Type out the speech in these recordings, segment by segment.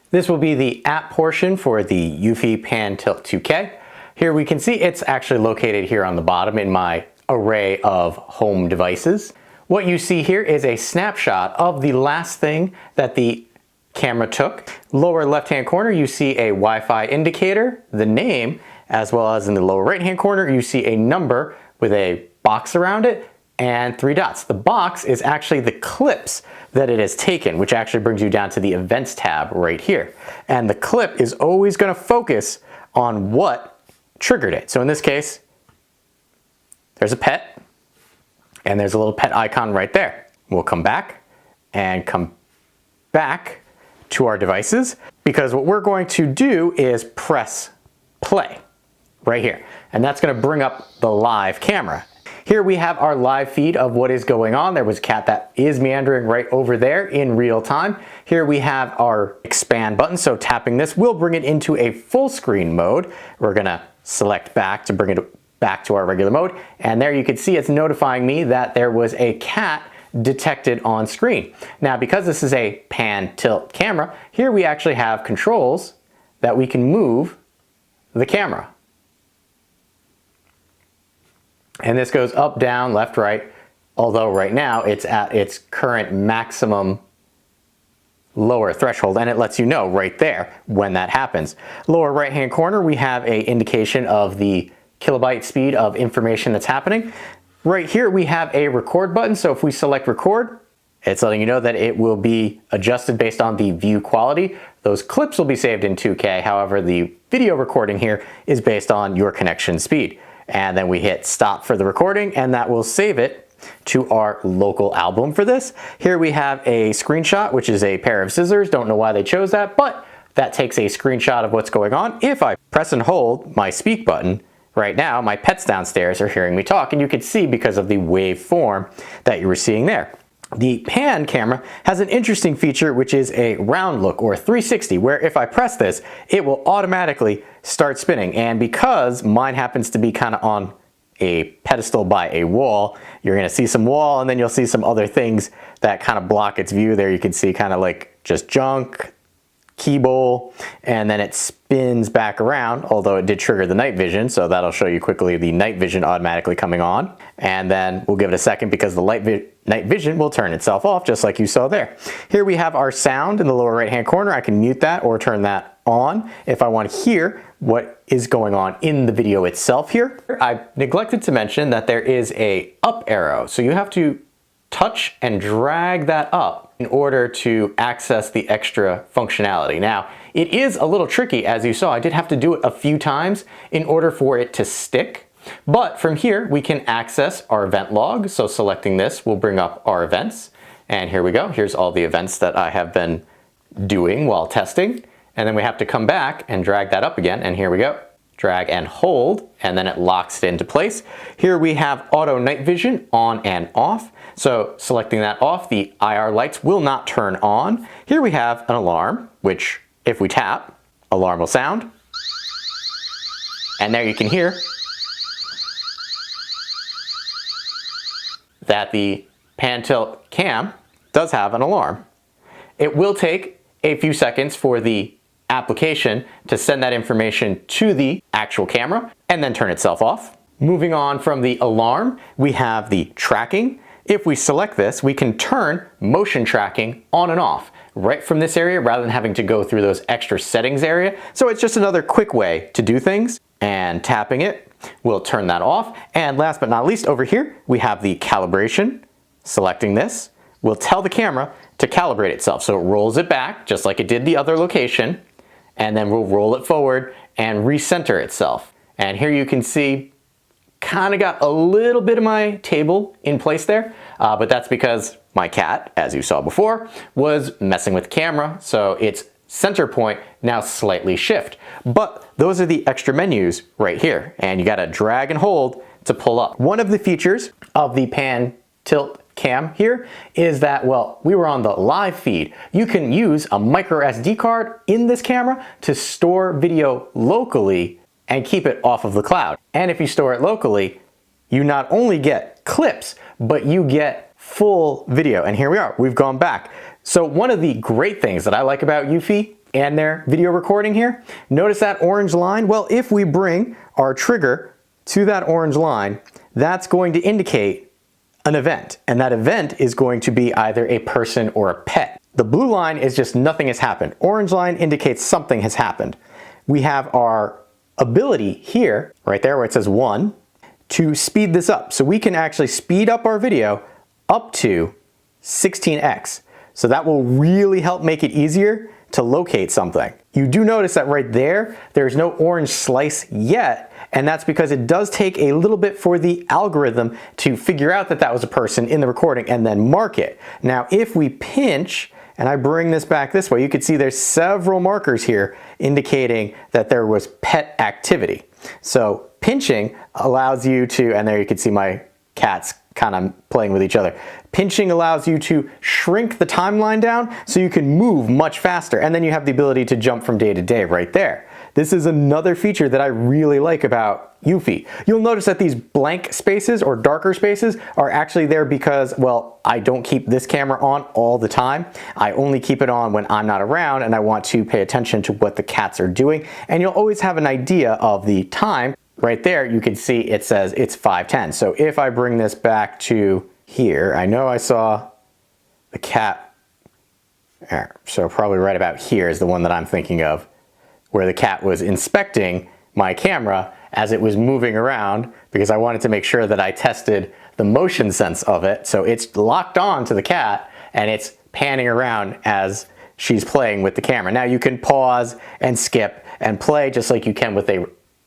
This will be the app portion for the eufy Pan Tilt 2K. Here we can see it's actually located here on the bottom in my array of home devices. What you see here is a snapshot of the last thing that the camera took. Lower left-hand corner, you see a Wi-Fi indicator, the name, as well as in the lower right-hand corner, you see a number with a box around it and 3 dots. The box is actually the clips that it has taken, which actually brings you down to the events tab right here. And the clip is always going to focus on what triggered it. So in this case, there's a pet, and there's a little pet icon right there. We'll come back to our devices, because what we're going to do is press play right here. And that's going to bring up the live camera. Here we have our live feed of what is going on. There was a cat that is meandering right over there in real time. Here we have our expand button. So tapping this will bring it into a full screen mode. We're going to select back to bring it back to our regular mode. And there you can see it's notifying me that there was a cat detected on screen. Now, because this is a pan tilt camera, here we actually have controls that we can move the camera. And this goes up, down, left, right, although right now it's at its current maximum lower threshold, and it lets you know right there when that happens. Lower right-hand corner, we have an indication of the kilobyte speed of information that's happening. Right here, we have a record button, so if we select record, it's letting you know that it will be adjusted based on the view quality. Those clips will be saved in 2K, however, the video recording here is based on your connection speed. And then we hit stop for the recording, and that will save it to our local album for this. Here we have a screenshot, which is a pair of scissors. Don't know why they chose that, but that takes a screenshot of what's going on. If I press and hold my speak button, right now my pets downstairs are hearing me talk, and you can see because of the waveform that you were seeing there. The pan camera has an interesting feature, which is a round look or 360, where if I press this, it will automatically start spinning. And because mine happens to be kind of on a pedestal by a wall, you're going to see some wall, and then you'll see some other things that kind of block its view. There you can see kind of like just junk, key bowl, and then it spins back around, although it did trigger the night vision, so that'll show you quickly the night vision automatically coming on. And then we'll give it a second because the night vision will turn itself off, just like you saw there. Here we have our sound in the lower right hand corner. I can mute that or turn that on if I want to hear what is going on in the video itself here. I neglected to mention that there is a up arrow, so you have to touch and drag that up in order to access the extra functionality. Now, it is a little tricky, as you saw. I did have to do it a few times in order for it to stick. But from here, we can access our event log. So selecting this will bring up our events. And here we go. Here's all the events that I have been doing while testing. And then we have to come back and drag that up again. And here we go. Drag and hold, and then it locks it into place. Here we have auto night vision on and off. So selecting that off, the IR lights will not turn on. Here we have an alarm, which if we tap, alarm will sound. And there you can hear that the pan tilt cam does have an alarm. It will take a few seconds for the application to send that information to the actual camera and then turn itself off. Moving on from the alarm, we have the tracking. If we select this, we can turn motion tracking on and off right from this area rather than having to go through those extra settings area. So it's just another quick way to do things, and tapping it will turn that off. And last but not least, over here, we have the calibration. Selecting this will tell the camera to calibrate itself. So it rolls it back just like it did the other location, and then we'll roll it forward and recenter itself. And here you can see kind of got a little bit of my table in place there, but that's because my cat, as you saw before, was messing with the camera, so its center point now slightly shift. But those are the extra menus right here, and you gotta drag and hold to pull up. One of the features of the pan tilt cam here is that, well, we were on the live feed. You can use a micro SD card in this camera to store video locally and keep it off of the cloud. And if you store it locally, you not only get clips, but you get full video. And here we are, we've gone back. So one of the great things that I like about eufy and their video recording here. Notice that orange line? Well, if we bring our trigger to that orange line, that's going to indicate an event, and that event is going to be either a person or a pet. The blue line is just nothing has happened. Orange line indicates something has happened. We have our ability here, right there where it says 1, to speed this up. So we can actually speed up our video up to 16x. So that will really help make it easier to locate something. You do notice that right there, there's no orange slice yet, and that's because it does take a little bit for the algorithm to figure out that that was a person in the recording and then mark it. Now, if we pinch, and I bring this back this way, you can see there's several markers here indicating that there was pet activity. So pinching allows you to, and there you can see my cats kind of playing with each other. Pinching allows you to shrink the timeline down so you can move much faster, and then you have the ability to jump from day to day right there. This is another feature that I really like about eufy. You'll notice that these blank spaces or darker spaces are actually there because, well, I don't keep this camera on all the time. I only keep it on when I'm not around and I want to pay attention to what the cats are doing. And you'll always have an idea of the time. Right there, you can see it says it's 5:10. So if I bring this back to here, I know I saw the cat. So probably right about here is the one that I'm thinking of, where the cat was inspecting my camera as it was moving around because I wanted to make sure that I tested the motion sense of it. So it's locked on to the cat and it's panning around as she's playing with the camera. Now you can pause and skip and play just like you can with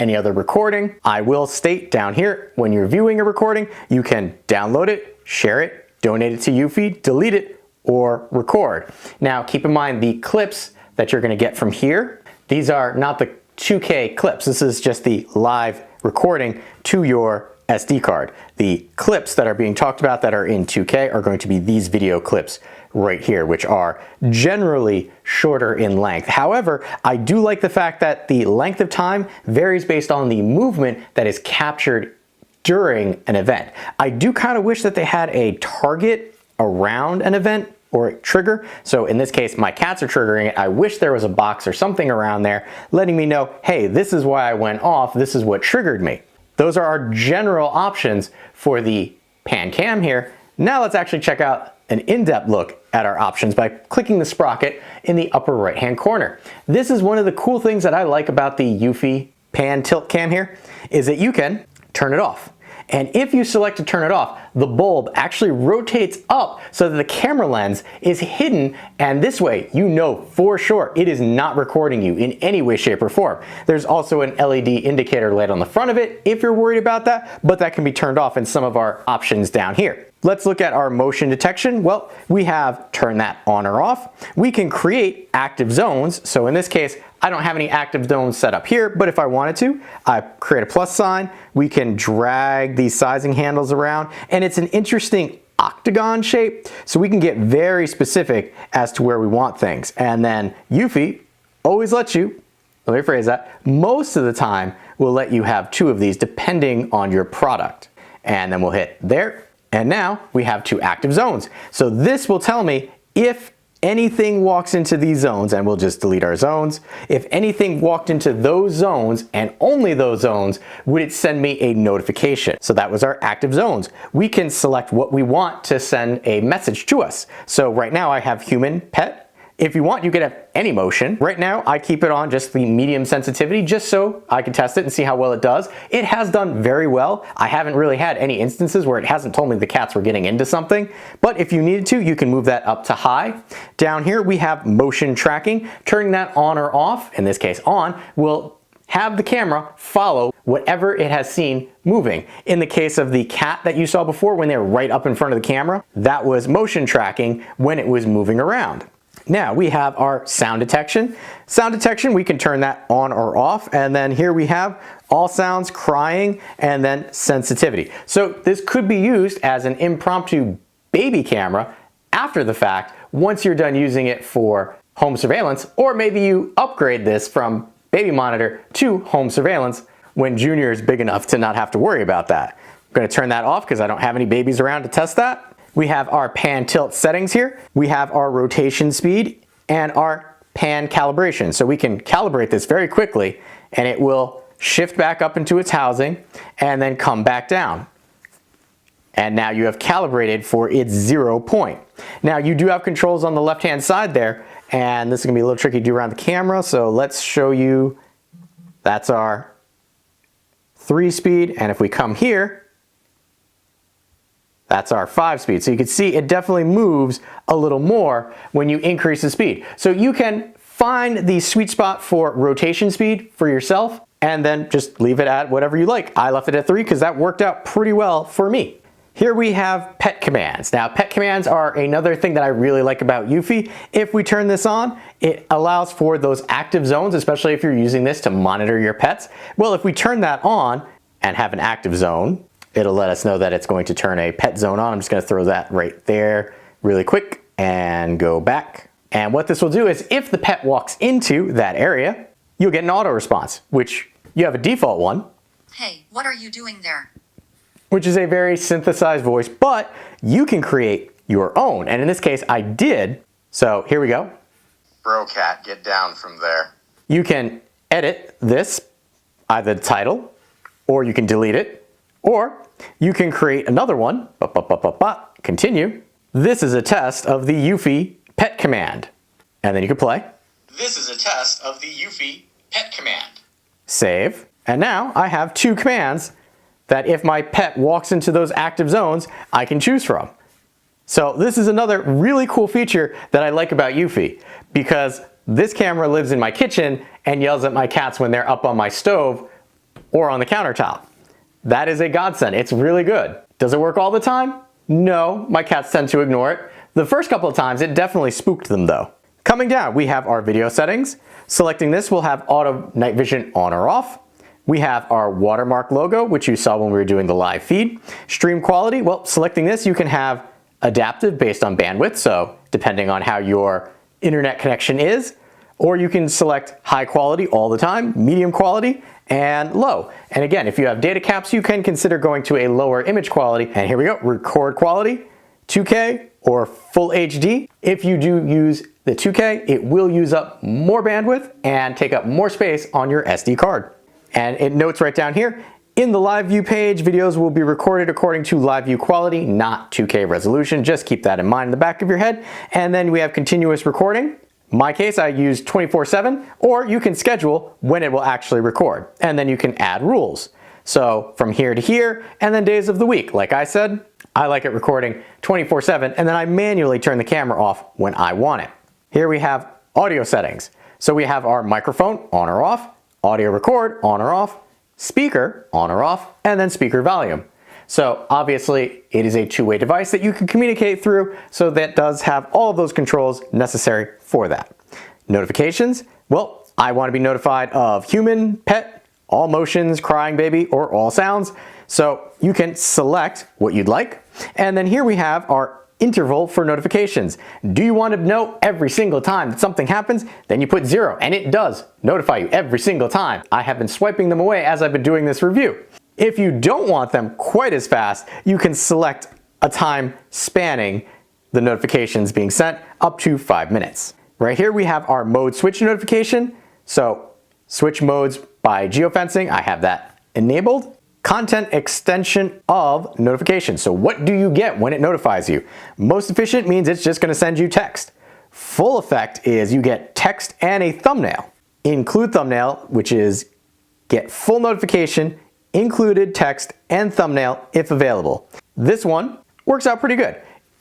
any other recording. I will state down here, when you're viewing a recording, you can download it, share it, donate it to eufy, delete it, or record. Now keep in mind the clips that you're gonna get from here, these are not the 2K clips. This is just the live recording to your SD card. The clips that are being talked about that are in 2K are going to be these video clips right here, which are generally shorter in length. However, I do like the fact that the length of time varies based on the movement that is captured during an event. I do kind of wish that they had a target around an event or a trigger. So in this case, my cats are triggering it. I wish there was a box or something around there letting me know, hey, this is why I went off. This is what triggered me. Those are our general options for the pan cam here. Now let's actually check out an in-depth look at our options by clicking the sprocket in the upper right-hand corner. This is one of the cool things that I like about the eufy pan tilt cam here, is that you can turn it off. And if you select to turn it off, the bulb actually rotates up so that the camera lens is hidden, and this way you know for sure it is not recording you in any way, shape, or form. There's also an LED indicator light on the front of it if you're worried about that, but that can be turned off in some of our options down here. Let's look at our motion detection. Well, we have turn that on or off. We can create active zones. So in this case, I don't have any active zones set up here, but if I wanted to, I create a plus sign. We can drag these sizing handles around, and it's an interesting octagon shape, so we can get very specific as to where we want things. And then eufy always lets you, let me phrase that, most of the time will let you have 2 of these depending on your product. And then we'll hit there. And now we have 2 active zones. So this will tell me if anything walks into these zones, and we'll just delete our zones. If anything walked into those zones and only those zones, would it send me a notification? So that was our active zones. We can select what we want to send a message to us. So right now I have human, pet. If you want, you could have any motion. Right now, I keep it on just the medium sensitivity, just so I can test it and see how well it does. It has done very well. I haven't really had any instances where it hasn't told me the cats were getting into something, but if you needed to, you can move that up to high. Down here, we have motion tracking. Turning that on or off, in this case on, will have the camera follow whatever it has seen moving. In the case of the cat that you saw before, when they were right up in front of the camera, that was motion tracking when it was moving around. Now we have our sound detection. Sound detection, we can turn that on or off, and then here we have all sounds, crying, and then sensitivity. So this could be used as an impromptu baby camera after the fact, once you're done using it for home surveillance, or maybe you upgrade this from baby monitor to home surveillance when Junior is big enough to not have to worry about that. I'm going to turn that off because I don't have any babies around to test that. We have our pan tilt settings here. We have our rotation speed and our pan calibration. So we can calibrate this very quickly and it will shift back up into its housing and then come back down. And now you have calibrated for its 0 point. Now you do have controls on the left hand side there, and this is gonna be a little tricky to do around the camera, so let's show you. That's our 3 speed, and if we come here, that's our 5 speed. So you can see it definitely moves a little more when you increase the speed. So you can find the sweet spot for rotation speed for yourself and then just leave it at whatever you like. I left it at 3 because that worked out pretty well for me. Here we have pet commands. Now pet commands are another thing that I really like about eufy. If we turn this on, it allows for those active zones, especially if you're using this to monitor your pets. Well, if we turn that on and have an active zone, it'll let us know that it's going to turn a pet zone on. I'm just gonna throw that right there really quick and go back. And what this will do is if the pet walks into that area, you'll get an auto response, which you have a default one. Hey, what are you doing there? Which is a very synthesized voice, but you can create your own. And in this case, I did. So here we go. Bro cat, get down from there. You can edit this, either the title, or you can delete it, or you can create another one. Continue. This is a test of the eufy pet command. And then you can play. This is a test of the eufy pet command. Save. And now I have 2 commands that if my pet walks into those active zones, I can choose from. So this is another really cool feature that I like about eufy, because this camera lives in my kitchen and yells at my cats when they're up on my stove or on the countertop. That is a godsend. It's really good. Does it work all the time? No, my cats tend to ignore it. The first couple of times it definitely spooked them though. Coming down, we have our video settings. Selecting this, we'll have auto night vision on or off. We have our watermark logo, which you saw when we were doing the live feed. Stream quality, well, selecting this, you can have adaptive based on bandwidth, so depending on how your internet connection is, or you can select high quality all the time, medium quality, and low. And again, if you have data caps, you can consider going to a lower image quality. And here we go, record quality, 2K or full HD. If you do use the 2K, it will use up more bandwidth and take up more space on your SD card. And it notes right down here, in the live view page, videos will be recorded according to live view quality, not 2K resolution. Just keep that in mind in the back of your head. And then we have continuous recording. In my case, I use 24/7, or you can schedule when it will actually record. And then you can add rules. So from here to here, and then days of the week. Like I said, I like it recording 24/7, and then I manually turn the camera off when I want it. Here we have audio settings. So we have our microphone on or off, audio record on or off, speaker on or off, and then speaker volume. So obviously it is a two-way device that you can communicate through, so that does have all of those controls necessary for that. Notifications, well, I want to be notified of human, pet, all motions, crying baby, or all sounds. So you can select what you'd like. And then here we have our interval for notifications. Do you want to know every single time that something happens? Then you put 0, and it does notify you every single time. I have been swiping them away as I've been doing this review. If you don't want them quite as fast, you can select a time spanning the notifications being sent up to 5 minutes. Right here we have our mode switch notification. So switch modes by geofencing, I have that enabled. Content extension of notification. So what do you get when it notifies you? Most efficient means it's just going to send you text. Full effect is you get text and a thumbnail. Include thumbnail, which is get full notification, included text and thumbnail if available. This one works out pretty good.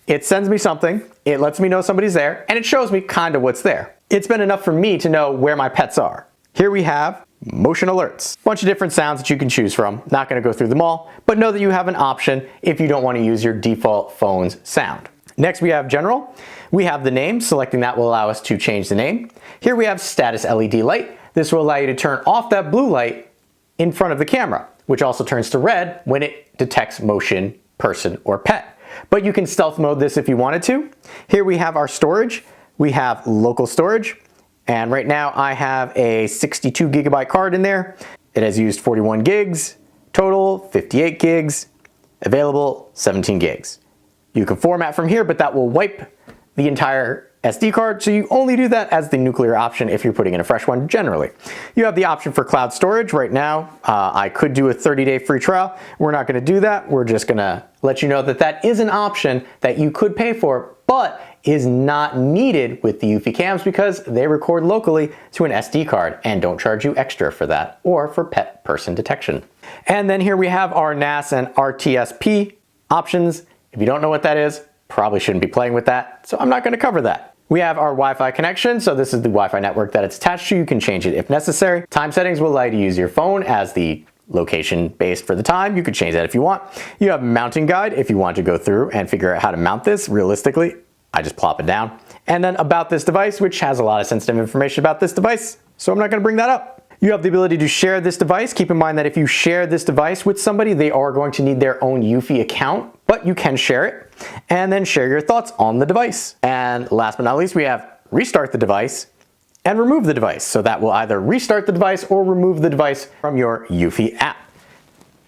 It sends me something, it lets me know somebody's there, and it shows me kind of what's there. It's been enough for me to know where my pets are. Here we have motion alerts. Bunch of different sounds that you can choose from. Not going to go through them all, but know that you have an option if you don't want to use your default phone's sound. Next we have general. We have the name. Selecting that will allow us to change the name. Here we have status LED light. This will allow you to turn off that blue light in front of the camera, which also turns to red when it detects motion, person, or pet. But you can stealth mode this if you wanted to. Here we have our storage. We have local storage. And right now I have a 62 gigabyte card in there. It has used 41 gigs, total 58 gigs, available 17 gigs. You can format from here, but that will wipe the entire SD card, so you only do that as the nuclear option if you're putting in a fresh one generally. You have the option for cloud storage. Right now, I could do a 30-day free trial. We're not going to do that. We're just going to let you know that that is an option that you could pay for, but is not needed with the eufy cams because they record locally to an SD card and don't charge you extra for that or for pet person detection. And then here we have our NAS and RTSP options. If you don't know what that is, probably shouldn't be playing with that, so I'm not going to cover that. We have our Wi-Fi connection, so this is the Wi-Fi network that it's attached to. You can change it if necessary. Time settings will allow you to use your phone as the location based for the time. You could change that if you want. You have mounting guide if you want to go through and figure out how to mount this realistically. I just plop it down. And then about this device, which has a lot of sensitive information about this device, so I'm not going to bring that up. You have the ability to share this device. Keep in mind that if you share this device with somebody, they are going to need their own eufy account, but you can share it and then share your thoughts on the device. And last but not least, we have restart the device and remove the device. So that will either restart the device or remove the device from your eufy app.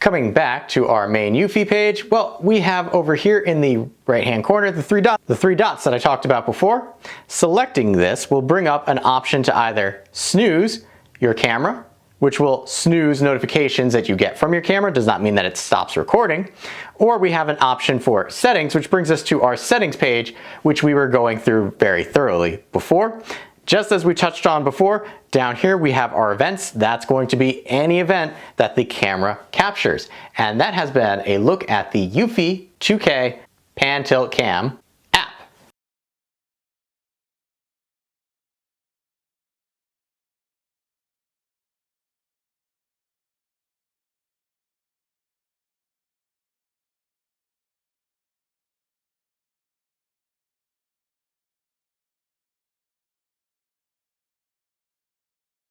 Coming back to our main eufy page, well, we have over here in the right-hand corner the three dots that I talked about before. Selecting this will bring up an option to either snooze your camera, which will snooze notifications that you get from your camera. Does not mean that it stops recording. Or we have an option for settings, which brings us to our settings page, which we were going through very thoroughly before. Just as we touched on before, down here we have our events. That's going to be any event that the camera captures. And that has been a look at the eufy 2K pan tilt cam